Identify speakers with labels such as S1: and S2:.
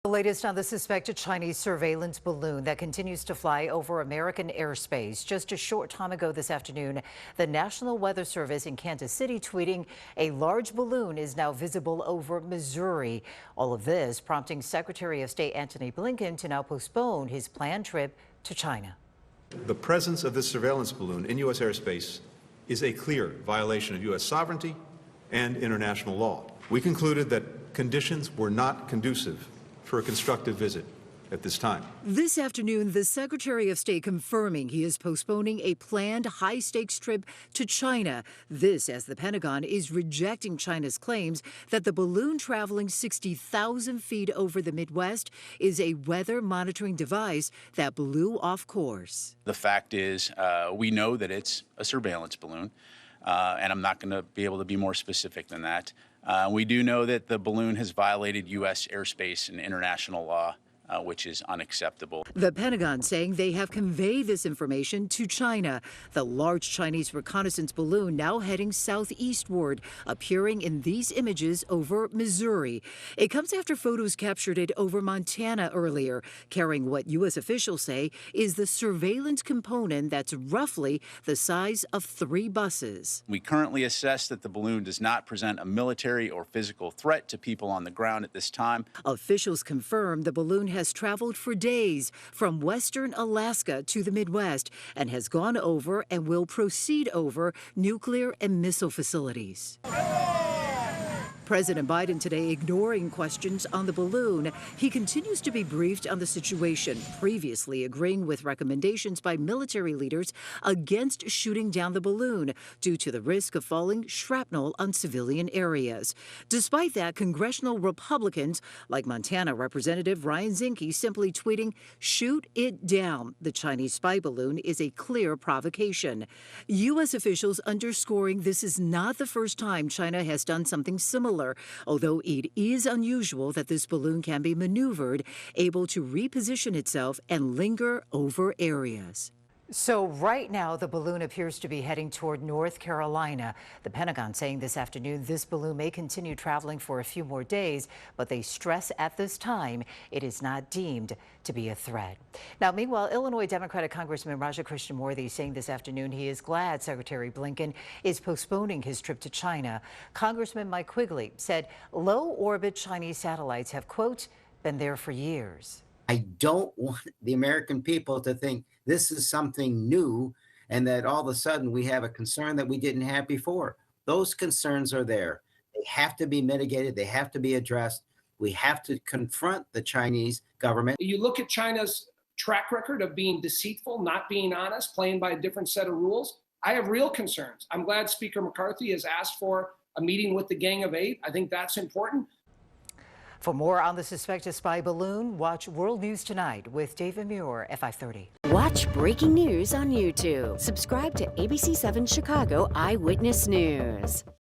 S1: The latest on the suspected Chinese surveillance balloon that continues to fly over American airspace. Just a short time ago this afternoon, the National Weather Service in Kansas City tweeting a large balloon is now visible over Missouri. All of this prompting Secretary of State Antony Blinken to now postpone his planned trip to China.
S2: The presence of this surveillance balloon in U.S. airspace is a clear violation of U.S. sovereignty and international law. We concluded that conditions were not conducive for a constructive visit at this time.
S1: This afternoon, the Secretary of State confirming he is postponing a planned high-stakes trip to China. This as the Pentagon is rejecting China's claims that the balloon traveling 60,000 feet over the Midwest is a weather monitoring device that blew off course.
S3: The fact is, we know that it's a surveillance balloon, and I'm not going to be able to be more specific than that. We do know that the balloon has violated U.S. airspace and international law, which is unacceptable.
S1: The Pentagon saying they have conveyed this information to China. The large Chinese reconnaissance balloon now heading southeastward, appearing in these images over Missouri. It comes after photos captured it over Montana earlier, carrying what U.S. officials say is the surveillance component that's roughly the size of 3 buses.
S3: We currently assess that the balloon does not present a military or physical threat to people on the ground at this time.
S1: Officials confirm the balloon has traveled for days from western Alaska to the Midwest and has gone over and will proceed over nuclear and missile facilities. President Biden today ignoring questions on the balloon. He continues to be briefed on the situation, previously agreeing with recommendations by military leaders against shooting down the balloon due to the risk of falling shrapnel on civilian areas. Despite that, congressional Republicans, like Montana Representative Ryan Zinke, simply tweeting, "Shoot it down. The Chinese spy balloon is a clear provocation." U.S. officials underscoring this is not the first time China has done something similar, although it is unusual that this balloon can be maneuvered, able to reposition itself and linger over areas. So right now, the balloon appears to be heading toward North Carolina. The Pentagon saying this afternoon this balloon may continue traveling for a few more days, but they stress at this time it is not deemed to be a threat. Now, meanwhile, Illinois Democratic Congressman Raja Krishnamoorthy saying this afternoon he is glad Secretary Blinken is postponing his trip to China. Congressman Mike Quigley said low-orbit Chinese satellites have, quote, been there for years.
S4: I don't want the American people to think this is something new and that all of a sudden we have a concern that we didn't have before. Those concerns are there. They have to be mitigated. They have to be addressed. We have to confront the Chinese government.
S5: You look at China's track record of being deceitful, not being honest, playing by a different set of rules. I have real concerns. I'm glad Speaker McCarthy has asked for a meeting with the Gang of Eight. I think that's important.
S1: For more on the suspected spy balloon, watch World News Tonight with David Muir at 5:30.
S6: Watch breaking news on YouTube. Subscribe to ABC7 Chicago Eyewitness News.